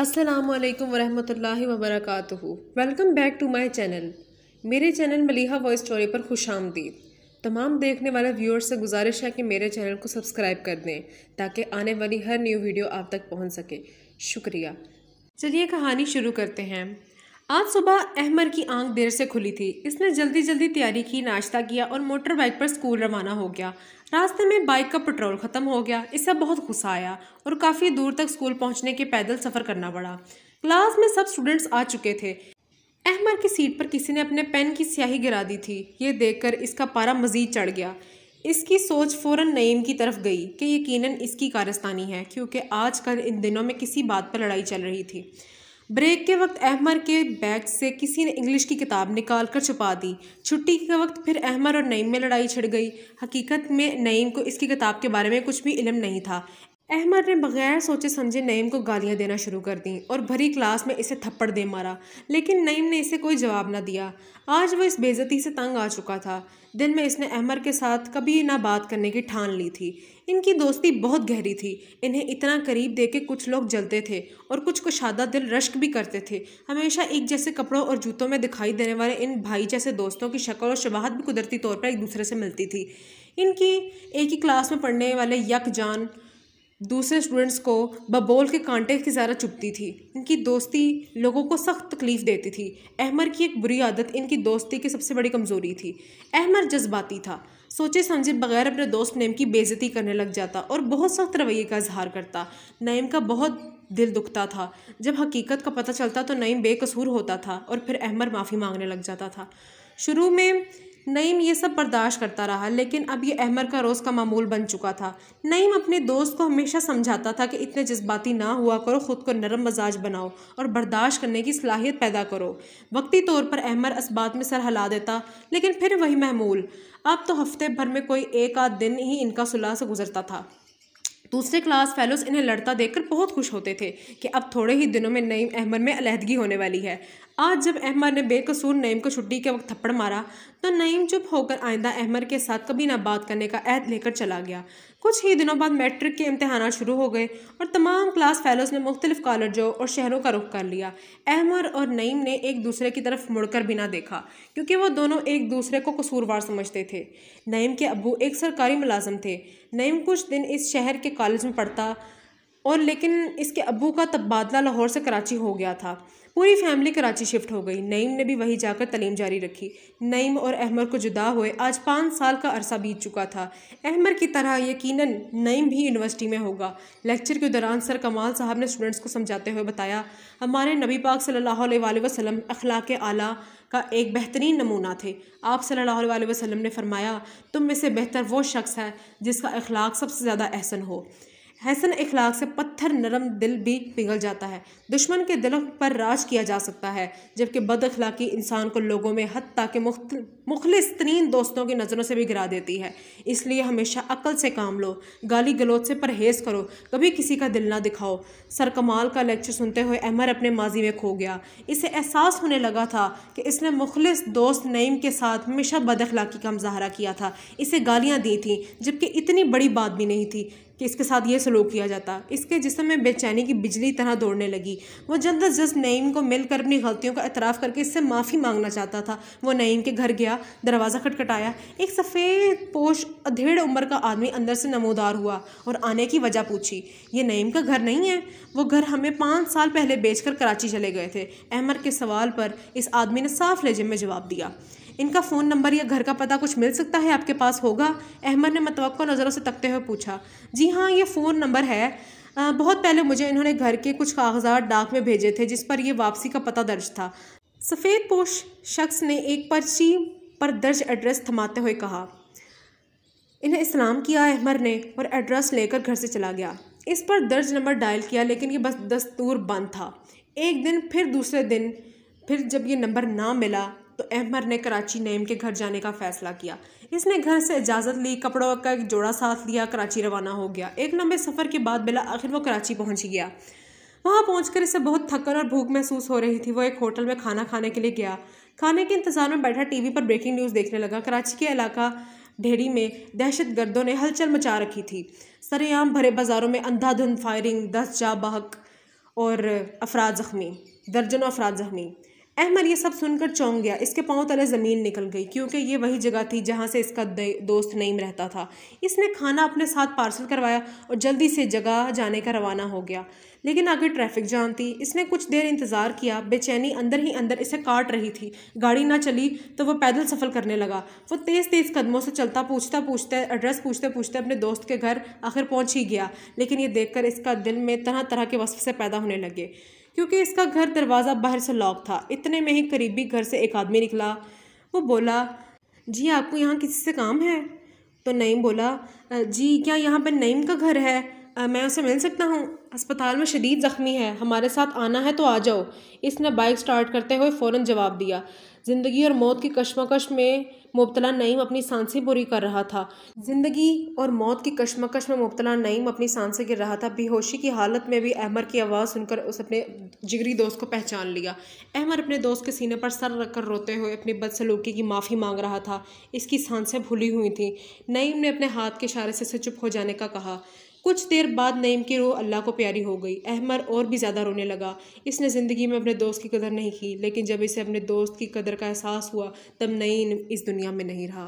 अस्सलामुअलैकुम वरहमतुल्लाहि वबरकातुहू। Welcome back to my channel. मेरे चैनल मलीहा वॉइस स्टोरी पर खुश आमदीद। तमाम देखने वाले व्यूअर्स से गुजारिश है कि मेरे चैनल को सब्सक्राइब कर दें ताकि आने वाली हर न्यू वीडियो आप तक पहुंच सके। शुक्रिया। चलिए कहानी शुरू करते हैं। आज सुबह अहमर की आंख देर से खुली थी। इसने जल्दी जल्दी तैयारी की, नाश्ता किया और मोटर बाइक पर स्कूल रवाना हो गया। रास्ते में बाइक का पेट्रोल खत्म हो गया। इससे बहुत गुस्सा आया और काफ़ी दूर तक स्कूल पहुंचने के पैदल सफ़र करना पड़ा। क्लास में सब स्टूडेंट्स आ चुके थे। अहमर की सीट पर किसी ने अपने पेन की स्याही गिरा दी थी। ये देखकर इसका पारा मज़ीद चढ़ गया। इसकी सोच फ़ौरन नईम की तरफ गई कि यकीनन इसकी कारस्तानी है, क्योंकि आजकल इन दिनों में किसी बात पर लड़ाई चल रही थी। ब्रेक के वक्त अहमर के बैग से किसी ने इंग्लिश की किताब निकाल कर छुपा दी। छुट्टी के वक्त फिर अहमर और नईम में लड़ाई छिड़ गई। हकीकत में नईम को इसकी किताब के बारे में कुछ भी इल्म नहीं था। अहमर ने बगैर सोचे समझे नईम को गालियां देना शुरू कर दी और भरी क्लास में इसे थप्पड़ दे मारा, लेकिन नईम ने इसे कोई जवाब न दिया। आज वो इस बेइज्जती से तंग आ चुका था। दिल में इसने अहमर के साथ कभी ना बात करने की ठान ली थी। इनकी दोस्ती बहुत गहरी थी। इन्हें इतना करीब देख के कुछ लोग जलते थे और कुछ को शादा दिल रश्क भी करते थे। हमेशा एक जैसे कपड़ों और जूतों में दिखाई देने वाले इन भाई जैसे दोस्तों की शक्ल और शबाहत भी कुदरती तौर पर एक दूसरे से मिलती थी। इनकी एक ही क्लास में पढ़ने वाले यकजान दूसरे स्टूडेंट्स को बबोल के कांटे की ज़्यादा चुभती थी। इनकी दोस्ती लोगों को सख्त तकलीफ़ देती थी। अहमर की एक बुरी आदत इनकी दोस्ती की सबसे बड़ी कमज़ोरी थी। अहमर जज्बाती था। सोचे समझे बगैर अपने दोस्त नईम की बेइज्जती करने लग जाता और बहुत सख्त रवैये का इजहार करता। नईम का बहुत दिल दुखता था। जब हकीकत का पता चलता तो नईम बेकसूर होता था और फिर अहमर माफ़ी मांगने लग जाता था। शुरू में नईम ये सब बर्दाश्त करता रहा, लेकिन अब ये अहमर का रोज़ का मामूल बन चुका था। नईम अपने दोस्त को हमेशा समझाता था कि इतने जज्बाती ना हुआ करो, ख़ुद को नरम मजाज बनाओ और बर्दाश्त करने की सलाहियत पैदा करो। वक्ती तौर पर अहमर इस बात में सर हिला देता, लेकिन फिर वही महमूल। अब तो हफ्ते भर में कोई एक आध दिन ही इनका सुलह से गुजरता था। दूसरे क्लास फेलोज इन्हें लड़ता देखकर बहुत खुश होते थे कि अब थोड़े ही दिनों में नईम अहमर में अलहदगी होने वाली है। आज जब अहमर ने बेकसूर नईम को छुट्टी के वक्त थप्पड़ मारा तो नईम चुप होकर आइंदा अहमर के साथ कभी ना बात करने का अहद लेकर चला गया। कुछ ही दिनों बाद मैट्रिक के इम्तहान शुरू हो गए और तमाम क्लास फेलोज ने मुख्तलिफ कॉलेजों और शहरों का रुख कर लिया। अहमर और नईम ने एक दूसरे की तरफ मुड़कर भी ना देखा, क्योंकि वो दोनों एक दूसरे को कसूरवार समझते थे। नईम के अब्बू एक सरकारी मुलाजिम थे। नईम कुछ दिन इस शहर के कॉलेज में पढ़ता और लेकिन इसके अब्बू का तबादला लाहौर से कराची हो गया था। पूरी फैमिली कराची शिफ्ट हो गई। नईम ने भी वहीं जाकर तालीम जारी रखी। नईम और अहमर को जुदा हुए आज 5 साल का अरसा बीत चुका था। अहमर की तरह यकीनन नईम भी यूनिवर्सिटी में होगा। लेक्चर के दौरान सर कमाल साहब ने स्टूडेंट्स को समझाते हुए बताया, हमारे नबी पाक सल्लल्लाहु अलैहि वसल्लम अखलाक आला का एक बेहतरीन नमूना थे। आप सल्लल्लाहु अलैहि वसल्लम ने फरमाया, तुम में से बेहतर वो शख्स है जिसका अखलाक सबसे ज़्यादा अहसन हो। हसन अखलाक से पत्थर नरम दिल भी पिघल जाता है। दुश्मन के दिलों पर राज किया जा सकता है, जबकि बद अखलाकी इंसान को लोगों में हत्ता के मुखलिस तरीन दोस्तों की नज़रों से भी गिरा देती है। इसलिए हमेशा अक्ल से काम लो, गाली गलौज से परहेज़ करो, कभी किसी का दिल ना दिखाओ। सर कमाल का लेक्चर सुनते हुए अहमर अपने माजी में खो गया। इसे एहसास होने लगा था कि इसने मुखलिस दोस्त नईम के साथ हमेशा बद अखलाकी का मुजाहरा किया था, इसे गालियाँ दी थी, जबकि इतनी बड़ी बात भी नहीं थी कि इसके साथ ये सलूक किया जाता। इसके जिस्म में बेचैनी की बिजली तरह दौड़ने लगी। वो जल्द अज जल्द नईम को मिलकर अपनी गलतियों का एतराफ़ करके इससे माफ़ी मांगना चाहता था। वो नईम के घर गया, दरवाज़ा खटखटाया। एक सफ़ेद पोश अधेड़ उम्र का आदमी अंदर से नमूदार हुआ और आने की वजह पूछी। ये नईम का घर नहीं है, वो घर हमें 5 साल पहले बेचकर कराची चले गए थे। अहमर के सवाल पर इस आदमी ने साफ लहजे में जवाब दिया, इनका फ़ोन नंबर या घर का पता कुछ मिल सकता है, आपके पास होगा? अहमर ने मतवक्को नज़रों से तकते हुए पूछा। जी हाँ, ये फ़ोन नंबर है। बहुत पहले मुझे इन्होंने घर के कुछ कागजात डाक में भेजे थे जिस पर यह वापसी का पता दर्ज था। सफ़ेद पोश शख्स ने एक पर्ची पर दर्ज एड्रेस थमाते हुए कहा। इन्हें इस्लाम किया अहमर ने और एड्रेस लेकर घर से चला गया। इस पर दर्ज नंबर डायल किया, लेकिन ये बस दस्तूर बंद था। एक दिन फिर दूसरे दिन फिर जब ये नंबर ना मिला तो अहमर ने कराची नईम के घर जाने का फ़ैसला किया। इसने घर से इजाज़त ली, कपड़ों का एक जोड़ा साथ लिया, कराची रवाना हो गया। एक लंबे सफ़र के बाद बिला आखिर वो कराची पहुंच गया। वहां पहुंचकर इसे बहुत थकन और भूख महसूस हो रही थी। वो एक होटल में खाना खाने के लिए गया। खाने के इंतज़ार में बैठा टीवी पर ब्रेकिंग न्यूज़ देखने लगा। कराची के इलाका ढेरी में दहशत गर्दों ने हलचल मचा रखी थी। सरेआम भरे बाज़ारों में अंधाधुंध फायरिंग, 10 जाँ बहक और अफराद ज़ख्मी, दर्जनों अफराद ज़ख्मी। अहमर ये सब सुनकर चौंक गया। इसके पांव तले ज़मीन निकल गई, क्योंकि ये वही जगह थी जहाँ से इसका दोस्त नईम रहता था। इसने खाना अपने साथ पार्सल करवाया और जल्दी से जगह जाने का रवाना हो गया। लेकिन आगे ट्रैफिक जाम थी। इसने कुछ देर इंतज़ार किया। बेचैनी अंदर ही अंदर इसे काट रही थी। गाड़ी ना चली तो वह पैदल सफ़र करने लगा। वो तेज़ तेज़ कदमों से चलता, पूछते एड्रेस पूछते पूछते अपने दोस्त के घर आखिर पहुँच ही गया। लेकिन ये देखकर इसका दिल में तरह तरह के वसवसे पैदा होने लगे, क्योंकि इसका घर दरवाज़ा बाहर से लॉक था। इतने में ही करीबी घर से एक आदमी निकला। वो बोला, जी आपको यहाँ किसी से काम है? तो नईम बोला, जी क्या यहाँ पर नईम का घर है? मैं उसे मिल सकता हूँ? अस्पताल में शदीद ज़ख्मी है, हमारे साथ आना है तो आ जाओ। इसने बाइक स्टार्ट करते हुए फ़ौरन जवाब दिया। ज़िंदगी और मौत की कशमकश में मुब्तला नईम अपनी सांसें पूरी कर रहा था। ज़िंदगी और मौत की कशमकश में मुब्तला नईम अपनी सांसें गिर रहा था। बेहोशी की हालत में भी अहमर की आवाज़ सुनकर उस अपने जिगरी दोस्त को पहचान लिया। अहमर अपने दोस्त के सीने पर सर रखकर रोते हुए अपनी बदसलूकी की माफ़ी मांग रहा था। इसकी सांसें भूली हुई थीं। नईम ने अपने हाथ के इशारे से चुप हो जाने का कहा। कुछ देर बाद नईम की रूह अल्लाह को प्यारी हो गई। अहमर और भी ज़्यादा रोने लगा। इसने ज़िंदगी में अपने दोस्त की कदर नहीं की, लेकिन जब इसे अपने दोस्त की कदर का एहसास हुआ तब नईम इस दुनिया में नहीं रहा।